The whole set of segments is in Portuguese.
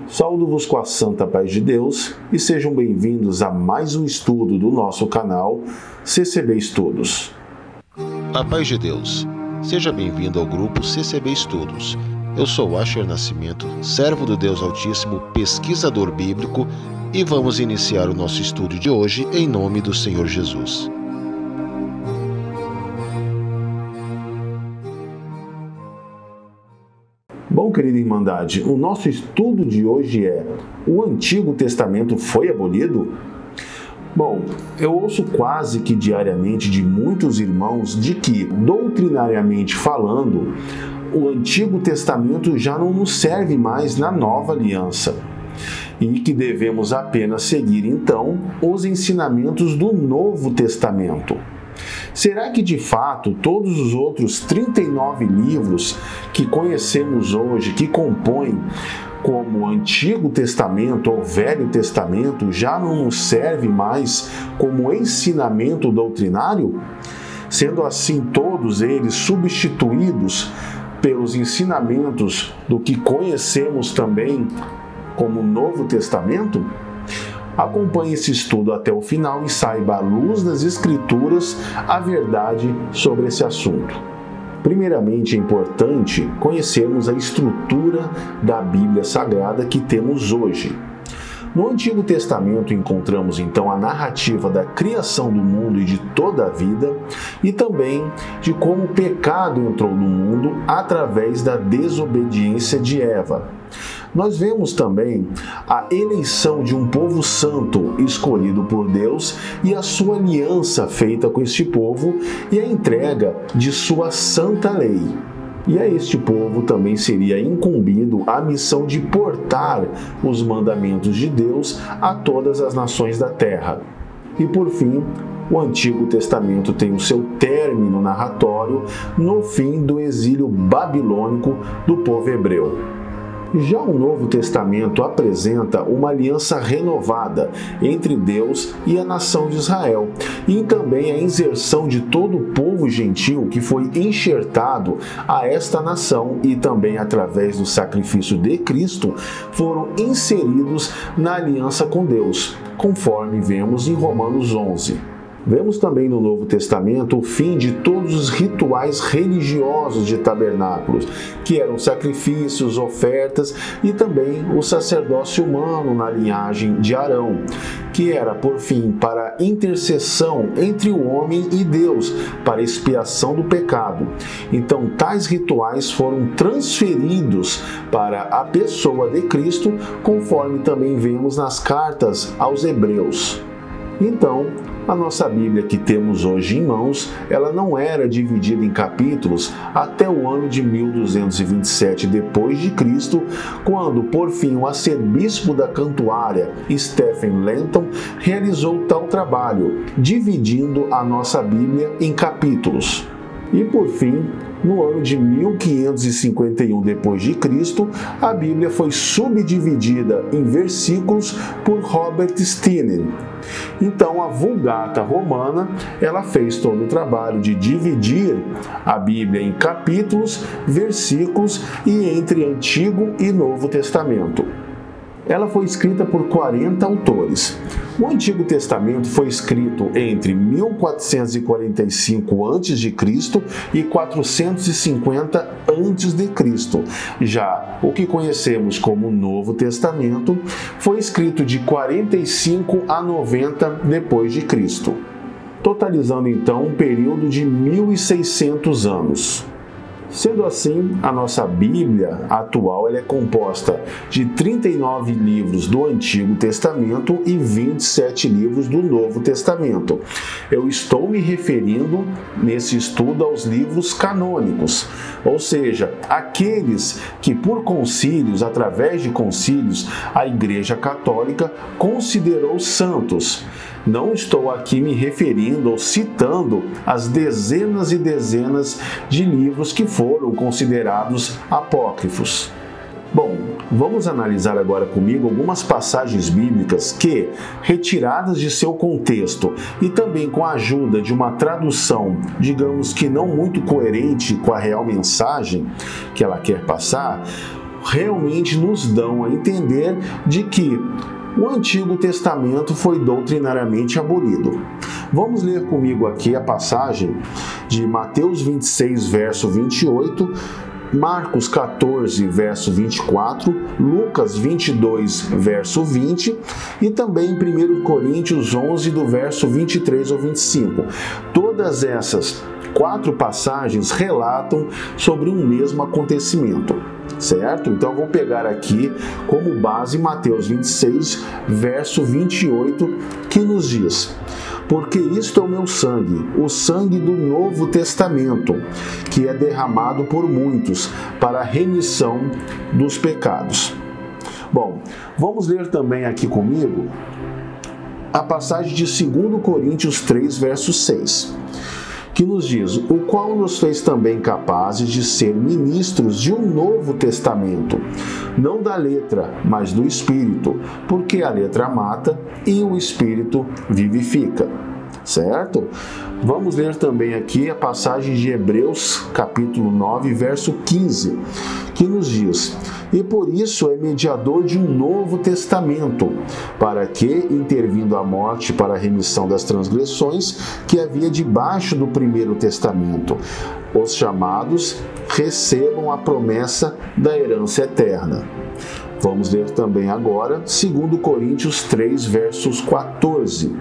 Saúdo-vos com a santa paz de Deus e sejam bem-vindos a mais um estudo do nosso canal CCB Estudos. A paz de Deus. Seja bem-vindo ao grupo CCB Estudos. Eu sou Asher Nascimento, servo do Deus Altíssimo, pesquisador bíblico, e vamos iniciar o nosso estudo de hoje em nome do Senhor Jesus. Bom, querida Irmandade, o nosso estudo de hoje é: o Antigo Testamento foi abolido? Bom, eu ouço quase que diariamente de muitos irmãos de que, doutrinariamente falando, o Antigo Testamento já não nos serve mais na Nova Aliança e que devemos apenas seguir, então, os ensinamentos do Novo Testamento. Será que, de fato, todos os outros 39 livros que conhecemos hoje, que compõem como o Antigo Testamento ou Velho Testamento, já não nos serve mais como ensinamento doutrinário? Sendo assim, todos eles substituídos pelos ensinamentos do que conhecemos também como Novo Testamento? Acompanhe esse estudo até o final e saiba, à luz das Escrituras, a verdade sobre esse assunto. Primeiramente, é importante conhecermos a estrutura da Bíblia Sagrada que temos hoje. No Antigo Testamento encontramos então a narrativa da criação do mundo e de toda a vida e também de como o pecado entrou no mundo através da desobediência de Eva. Nós vemos também a eleição de um povo santo escolhido por Deus e a sua aliança feita com este povo e a entrega de sua santa lei. E a este povo também seria incumbido a missão de portar os mandamentos de Deus a todas as nações da terra. E por fim, o Antigo Testamento tem o seu término narratório no fim do exílio babilônico do povo hebreu. Já o Novo Testamento apresenta uma aliança renovada entre Deus e a nação de Israel, e também a inserção de todo o povo gentil que foi enxertado a esta nação e também através do sacrifício de Cristo foram inseridos na aliança com Deus, conforme vemos em Romanos 11. Vemos também no Novo Testamento o fim de todos os rituais religiosos de tabernáculos, que eram sacrifícios, ofertas e também o sacerdócio humano na linhagem de Arão, que era, por fim, para intercessão entre o homem e Deus, para expiação do pecado. Então, tais rituais foram transferidos para a pessoa de Cristo, conforme também vemos nas cartas aos Hebreus. Então, a nossa Bíblia que temos hoje em mãos, ela não era dividida em capítulos até o ano de 1227 depois de Cristo, quando, por fim, o arcebispo da Cantuária, Stephen Langton, realizou tal trabalho, dividindo a nossa Bíblia em capítulos. E, por fim, no ano de 1551 depois de Cristo, a Bíblia foi subdividida em versículos por Robert Stinney. Então, a Vulgata Romana, ela fez todo o trabalho de dividir a Bíblia em capítulos, versículos e entre Antigo e Novo Testamento. Ela foi escrita por 40 autores. O Antigo Testamento foi escrito entre 1445 a.C. e 450 a.C. Já o que conhecemos como Novo Testamento foi escrito de 45 a 90 depois de Cristo, totalizando então um período de 1600 anos. Sendo assim, a nossa Bíblia atual ela é composta de 39 livros do Antigo Testamento e 27 livros do Novo Testamento. Eu estou me referindo nesse estudo aos livros canônicos, ou seja, aqueles que por concílios, através de concílios, a Igreja Católica considerou santos. Não estou aqui me referindo ou citando as dezenas e dezenas de livros que foram considerados apócrifos. Bom, vamos analisar agora comigo algumas passagens bíblicas que, retiradas de seu contexto e também com a ajuda de uma tradução, digamos que não muito coerente com a real mensagem que ela quer passar, realmente nos dão a entender de que o Antigo Testamento foi doutrinariamente abolido. Vamos ler comigo aqui a passagem de Mateus 26, verso 28, Marcos 14, verso 24, Lucas 22, verso 20 e também 1 Coríntios 11, do verso 23 ao 25. Todas essas 4 passagens relatam sobre um mesmo acontecimento, certo? Então vou pegar aqui como base Mateus 26, verso 28, que nos diz: porque isto é o meu sangue, o sangue do Novo Testamento, que é derramado por muitos para a remissão dos pecados. Bom, vamos ler também aqui comigo a passagem de 2 Coríntios 3, verso 6, que nos diz: o qual nos fez também capazes de ser ministros de um novo testamento, não da letra, mas do Espírito, porque a letra mata e o Espírito vivifica. Certo? Vamos ler também aqui a passagem de Hebreus, capítulo 9, verso 15, que nos diz: e por isso é mediador de um novo testamento, para que, intervindo a morte para a remissão das transgressões que havia debaixo do primeiro testamento, os chamados recebam a promessa da herança eterna. Vamos ler também agora 2 Coríntios 3, versos 14,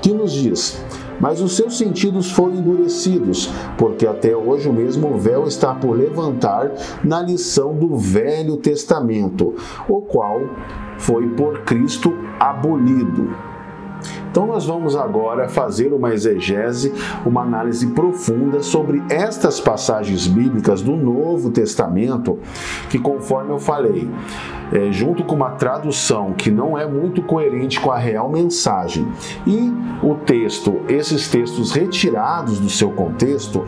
que nos diz: mas os seus sentidos foram endurecidos, porque até hoje o mesmo véu está por levantar na lição do Velho Testamento, o qual foi por Cristo abolido. Então nós vamos agora fazer uma exegese, uma análise profunda sobre estas passagens bíblicas do Novo Testamento, que, conforme eu falei, junto com uma tradução que não é muito coerente com a real mensagem, e o texto, esses textos retirados do seu contexto,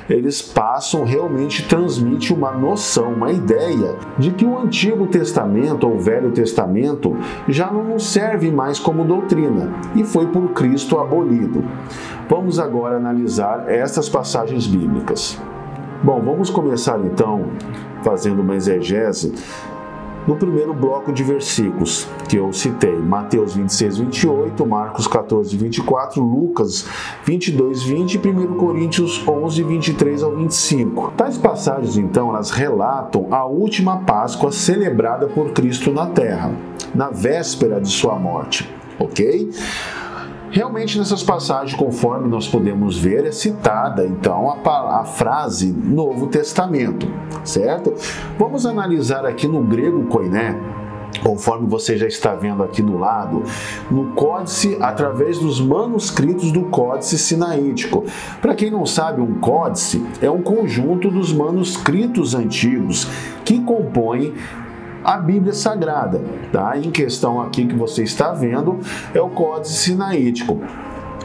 eles passam, realmente transmitem uma noção, uma ideia de que o Antigo Testamento ou o Velho Testamento já não nos serve mais como doutrina e foi por Cristo abolido. Vamos agora analisar estas passagens bíblicas. Bom, vamos começar então fazendo uma exegese no primeiro bloco de versículos que eu citei: Mateus 26, 28, Marcos 14, 24, Lucas 22, 20 e 1 Coríntios 11, 23 ao 25. Tais passagens, então, elas relatam a última Páscoa celebrada por Cristo na terra, na véspera de sua morte, ok? Realmente, nessas passagens, conforme nós podemos ver, é citada, então, a frase Novo Testamento, certo? Vamos analisar aqui no grego koiné, conforme você já está vendo aqui do lado, no códice, através dos manuscritos do Códice Sinaítico. Para quem não sabe, um códice é um conjunto dos manuscritos antigos que compõem a Bíblia Sagrada, tá? Em questão aqui que você está vendo é o Códice Sinaítico.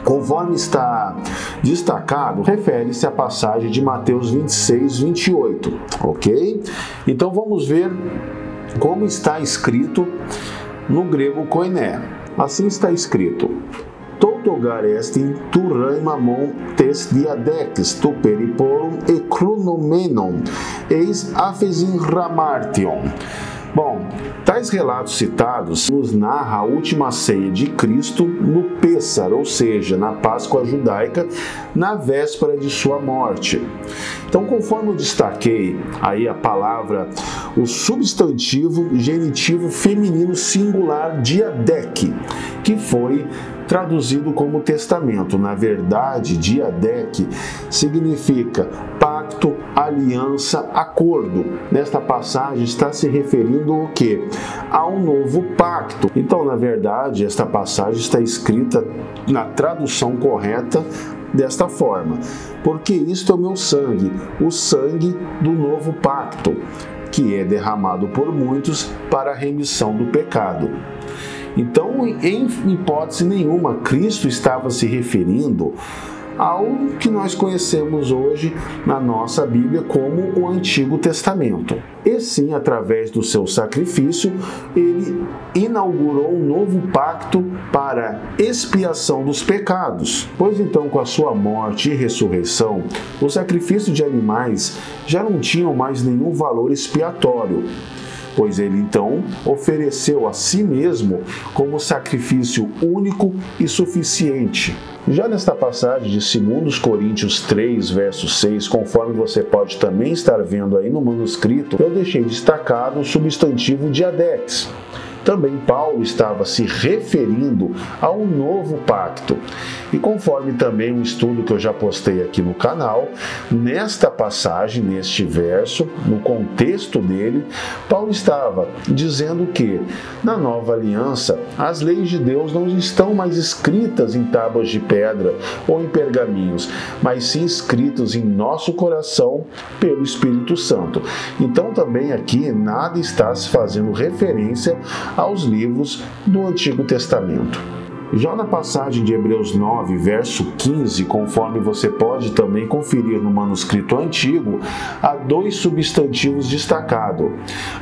Conforme está destacado, refere-se à passagem de Mateus 26, 28, ok? Então vamos ver como está escrito no grego koiné. Assim está escrito: Togar estin tu raimamon tes diadex tu periporum e chronomenon eis aphesin ramartion. Bom, tais relatos citados nos narra a última ceia de Cristo no Pêssar, ou seja, na Páscoa judaica, na véspera de sua morte. Então, conforme eu destaquei aí a palavra, o substantivo genitivo feminino singular diadek, que foi traduzido como testamento. Na verdade, diadek significa pacto, aliança, acordo. Nesta passagem está se referindo ao quê? A um novo pacto. Então, na verdade, esta passagem está escrita na tradução correta desta forma: porque isto é o meu sangue, o sangue do novo pacto, que é derramado por muitos para a remissão do pecado. Então, em hipótese nenhuma, Cristo estava se referindo ao que nós conhecemos hoje na nossa Bíblia como o Antigo Testamento. E sim, através do seu sacrifício, ele inaugurou um novo pacto para expiação dos pecados. Pois então, com a sua morte e ressurreição, o sacrifício de animais já não tinham mais nenhum valor expiatório. pois ele então ofereceu a si mesmo como sacrifício único e suficiente. Já nesta passagem de 2 Coríntios 3, verso 6, conforme você pode também estar vendo aí no manuscrito, eu deixei destacado o substantivo diadex. Também Paulo estava se referindo ao novo pacto. E conforme também um estudo que eu já postei aqui no canal, nesta passagem, neste verso, no contexto dele, Paulo estava dizendo que, na nova aliança, as leis de Deus não estão mais escritas em tábuas de pedra ou em pergaminhos, mas sim escritos em nosso coração pelo Espírito Santo. Então também aqui nada está se fazendo referência aos livros do Antigo Testamento. Já na passagem de Hebreus 9, verso 15, conforme você pode também conferir no manuscrito antigo, há dois substantivos destacados,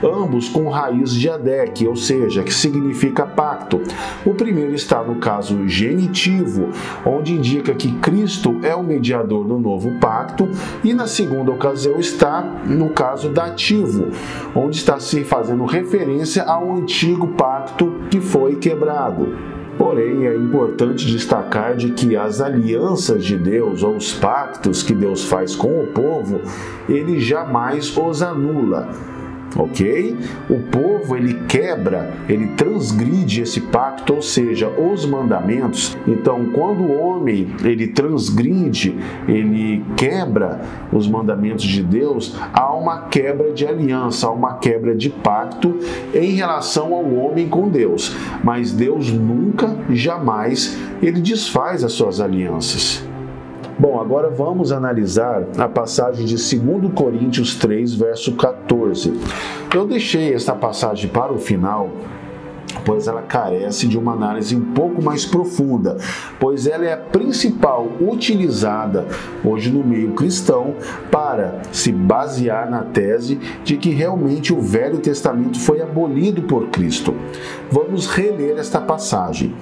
ambos com raiz diadec, ou seja, que significa pacto. O primeiro está no caso genitivo, onde indica que Cristo é o mediador do novo pacto, e na segunda ocasião está no caso dativo, onde está se fazendo referência ao antigo pacto que foi quebrado. Porém, é importante destacar de que as alianças de Deus, ou os pactos que Deus faz com o povo, ele jamais os anula. Ok? O povo, ele quebra, ele transgride esse pacto, ou seja, os mandamentos. Então, quando o homem, ele transgride, ele quebra os mandamentos de Deus, há uma quebra de aliança, há uma quebra de pacto em relação ao homem com Deus. Mas Deus nunca, jamais, ele desfaz as suas alianças. Bom, agora vamos analisar a passagem de 2 Coríntios 3, verso 14. Eu deixei esta passagem para o final, pois ela carece de uma análise um pouco mais profunda, pois ela é a principal utilizada hoje no meio cristão para se basear na tese de que realmente o Velho Testamento foi abolido por Cristo. Vamos reler esta passagem.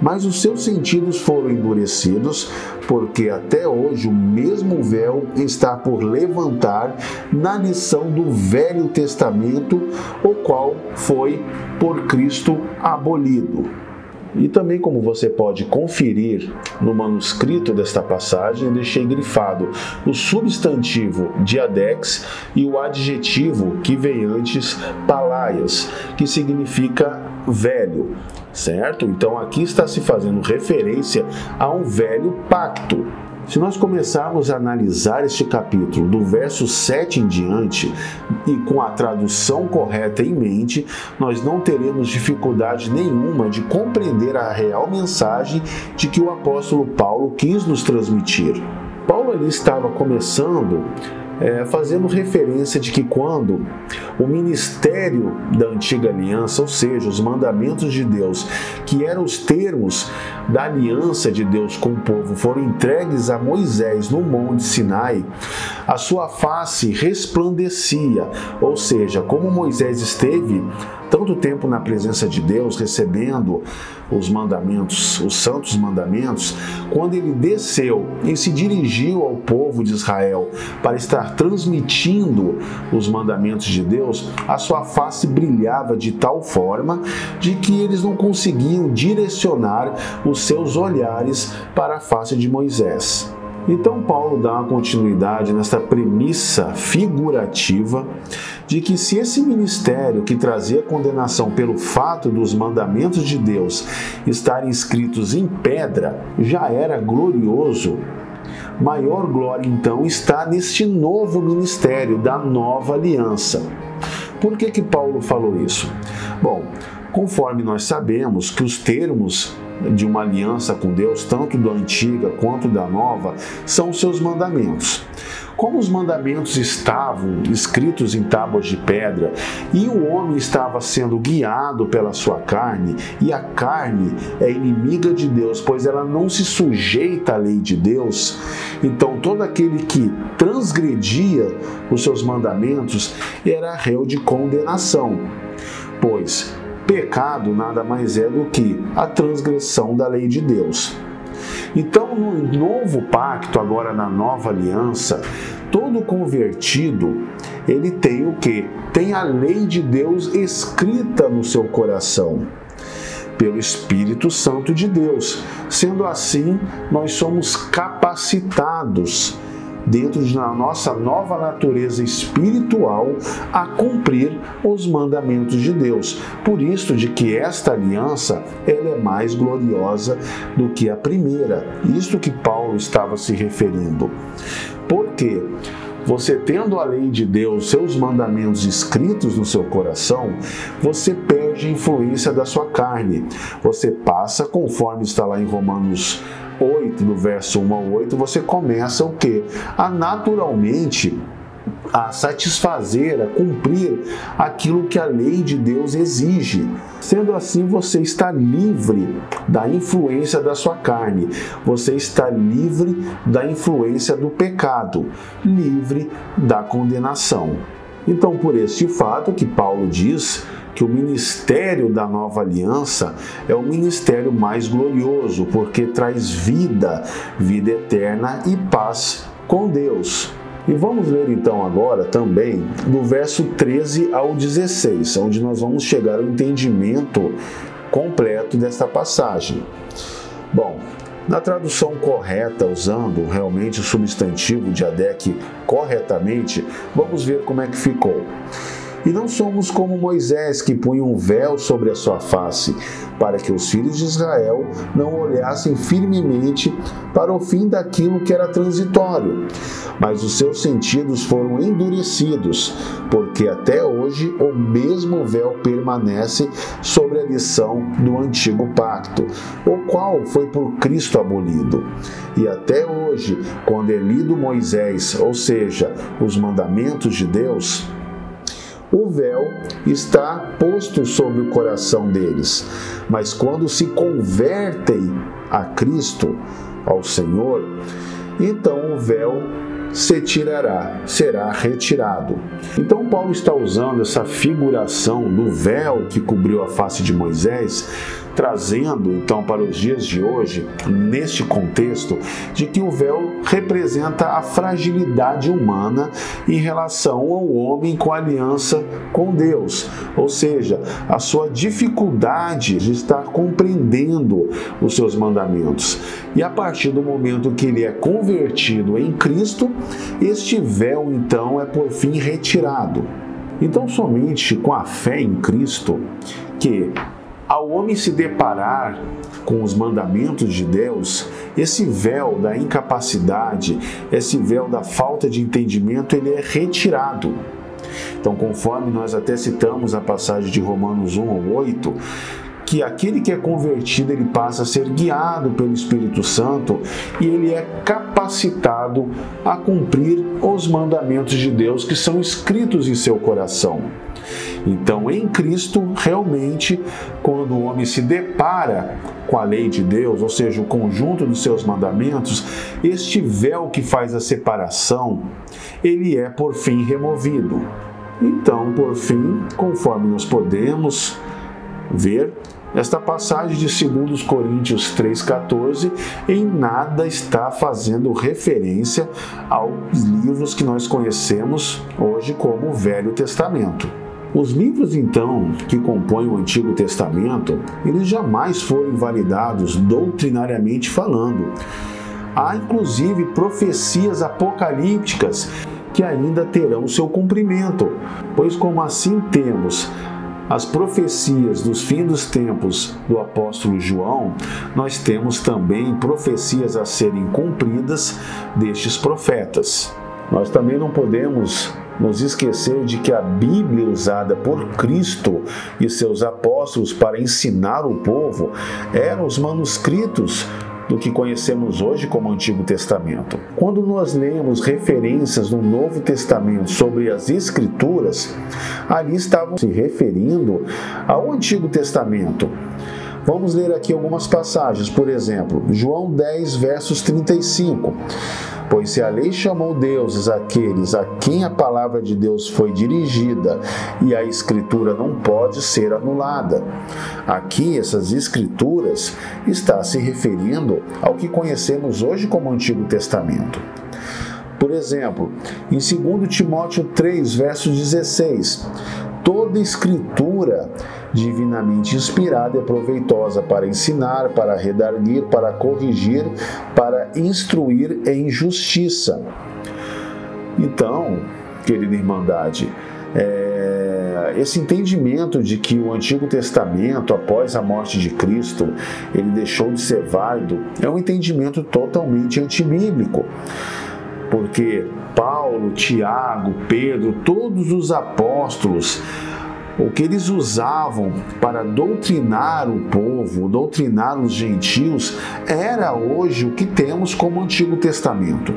Mas os seus sentidos foram endurecidos, porque até hoje o mesmo véu está por levantar na lição do Velho Testamento, o qual foi por Cristo abolido. E também, como você pode conferir no manuscrito desta passagem, eu deixei grifado o substantivo diadex e o adjetivo que veio antes, palaias, que significa velho, certo? Então aqui está se fazendo referência a um velho pacto. Se nós começarmos a analisar este capítulo do verso 7 em diante e com a tradução correta em mente, nós não teremos dificuldade nenhuma de compreender a real mensagem de que o apóstolo Paulo quis nos transmitir. Paulo ali estava começando fazendo referência de que quando o ministério da antiga aliança, ou seja, os mandamentos de Deus, que eram os termos da aliança de Deus com o povo, foram entregues a Moisés no Monte Sinai, a sua face resplandecia, ou seja, como Moisés esteve tanto tempo na presença de Deus, recebendo os mandamentos, os santos mandamentos, quando ele desceu e se dirigiu ao povo de Israel para estar transmitindo os mandamentos de Deus, a sua face brilhava de tal forma de que eles não conseguiam direcionar os seus olhares para a face de Moisés. Então Paulo dá uma continuidade nesta premissa figurativa de que se esse ministério que trazia condenação pelo fato dos mandamentos de Deus estarem escritos em pedra já era glorioso, maior glória então está neste novo ministério da nova aliança. Por que Paulo falou isso? Bom, conforme nós sabemos que os termos de uma aliança com Deus, tanto da antiga quanto da nova, são os seus mandamentos. Como os mandamentos estavam escritos em tábuas de pedra e o homem estava sendo guiado pela sua carne, e a carne é inimiga de Deus, pois ela não se sujeita à lei de Deus, então todo aquele que transgredia os seus mandamentos era réu de condenação, pois pecado nada mais é do que a transgressão da lei de Deus. Então, no novo pacto, agora na nova aliança, Todo convertido, ele tem o quê? Tem a lei de Deus escrita no seu coração, pelo Espírito Santo de Deus. Sendo assim, nós somos capacitados, dentro da nossa nova natureza espiritual, a cumprir os mandamentos de Deus. Por isso de que esta aliança, ela é mais gloriosa do que a primeira. Isto que Paulo estava se referindo. Por quê? Você tendo a lei de Deus, seus mandamentos escritos no seu coração, você perde a influência da sua carne. Você passa, conforme está lá em Romanos 8, do verso 1 ao 8, você começa o quê? A naturalmente a satisfazer, a cumprir aquilo que a lei de Deus exige. Sendo assim, você está livre da influência da sua carne, você está livre da influência do pecado, livre da condenação. Então, por este fato que Paulo diz que o ministério da nova aliança é o ministério mais glorioso, porque traz vida, vida eterna e paz com Deus. E vamos ler então agora também do verso 13 ao 16, onde nós vamos chegar ao entendimento completo desta passagem. Bom, na tradução correta, usando realmente o substantivo diadec corretamente, vamos ver como é que ficou. E não somos como Moisés, que punha um véu sobre a sua face, para que os filhos de Israel não olhassem firmemente para o fim daquilo que era transitório. Mas os seus sentidos foram endurecidos, porque até hoje o mesmo véu permanece sobre a lição do antigo pacto, o qual foi por Cristo abolido. E até hoje, quando é lido Moisés, ou seja, os mandamentos de Deus, o véu está posto sobre o coração deles. Mas quando se convertem a Cristo, ao Senhor, então o véu se tirará, será retirado. Então Paulo está usando essa figuração do véu que cobriu a face de Moisés, trazendo então para os dias de hoje, neste contexto, de que o véu representa a fragilidade humana em relação ao homem com a aliança com Deus, ou seja, a sua dificuldade de estar compreendendo os seus mandamentos. E a partir do momento que ele é convertido em Cristo, este véu então é por fim retirado. Então somente com a fé em Cristo que, ao homem se deparar com os mandamentos de Deus, esse véu da incapacidade, esse véu da falta de entendimento, ele é retirado. Então, conforme nós até citamos a passagem de Romanos 1 ao 8, que aquele que é convertido, ele passa a ser guiado pelo Espírito Santo e ele é capacitado a cumprir os mandamentos de Deus que são escritos em seu coração. Então, em Cristo, realmente, quando o homem se depara com a lei de Deus, ou seja, o conjunto dos seus mandamentos, este véu que faz a separação, ele é por fim removido. Então, por fim, conforme nós podemos ver, esta passagem de 2 Coríntios 3,14 em nada está fazendo referência aos livros que nós conhecemos hoje como o Velho Testamento. Os livros, então, que compõem o Antigo Testamento, eles jamais foram invalidados doutrinariamente falando. Há, inclusive, profecias apocalípticas que ainda terão seu cumprimento, pois como assim temos as profecias dos fins dos tempos do apóstolo João, nós temos também profecias a serem cumpridas destes profetas. Nós também não podemos nos esquecer de que a Bíblia usada por Cristo e seus apóstolos para ensinar o povo eram os manuscritos do que conhecemos hoje como Antigo Testamento. Quando nós lemos referências no Novo Testamento sobre as Escrituras, ali estavam se referindo ao Antigo Testamento. Vamos ler aqui algumas passagens, por exemplo, João 10, versos 35. Pois se a lei chamou deuses aqueles a quem a palavra de Deus foi dirigida, e a Escritura não pode ser anulada. Aqui, essas Escrituras está se referindo ao que conhecemos hoje como Antigo Testamento. Por exemplo, em 2 Timóteo 3, verso 16, toda escritura divinamente inspirada é proveitosa para ensinar, para redarguir, para corrigir, para instruir em justiça. Então, querida irmandade, esse entendimento de que o Antigo Testamento, após a morte de Cristo, ele deixou de ser válido, é um entendimento totalmente antibíblico. Porque Paulo, Tiago, Pedro, todos os apóstolos, o que eles usavam para doutrinar o povo, doutrinar os gentios, era hoje o que temos como Antigo Testamento.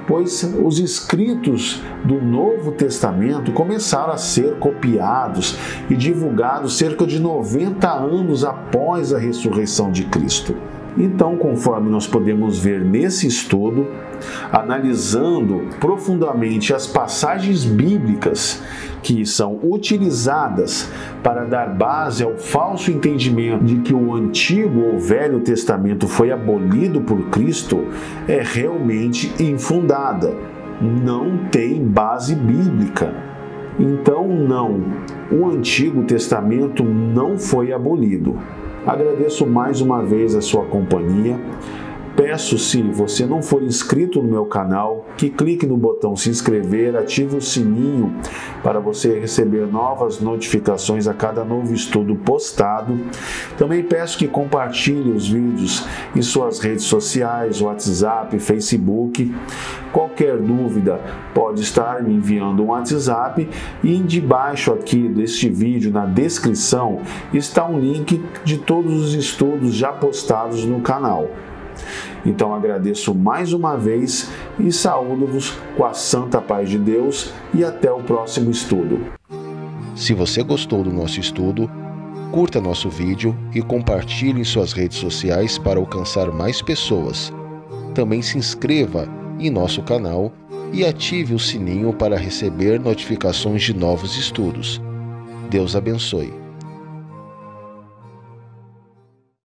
Pois os escritos do Novo Testamento começaram a ser copiados e divulgados cerca de 90 anos após a ressurreição de Cristo. Então, conforme nós podemos ver nesse estudo, analisando profundamente as passagens bíblicas que são utilizadas para dar base ao falso entendimento de que o Antigo ou Velho Testamento foi abolido por Cristo, é realmente infundada. Não tem base bíblica. Então, não, o Antigo Testamento não foi abolido. Agradeço mais uma vez a sua companhia. Peço, se você não for inscrito no meu canal, que clique no botão se inscrever, ative o sininho para você receber novas notificações a cada novo estudo postado. Também peço que compartilhe os vídeos em suas redes sociais, WhatsApp, Facebook. Qualquer dúvida pode estar me enviando um WhatsApp e debaixo aqui deste vídeo, na descrição, está um link de todos os estudos já postados no canal. Então agradeço mais uma vez e saúdo-vos com a santa paz de Deus e até o próximo estudo. Se você gostou do nosso estudo, curta nosso vídeo e compartilhe em suas redes sociais para alcançar mais pessoas. Também se inscreva em nosso canal e ative o sininho para receber notificações de novos estudos. Deus abençoe.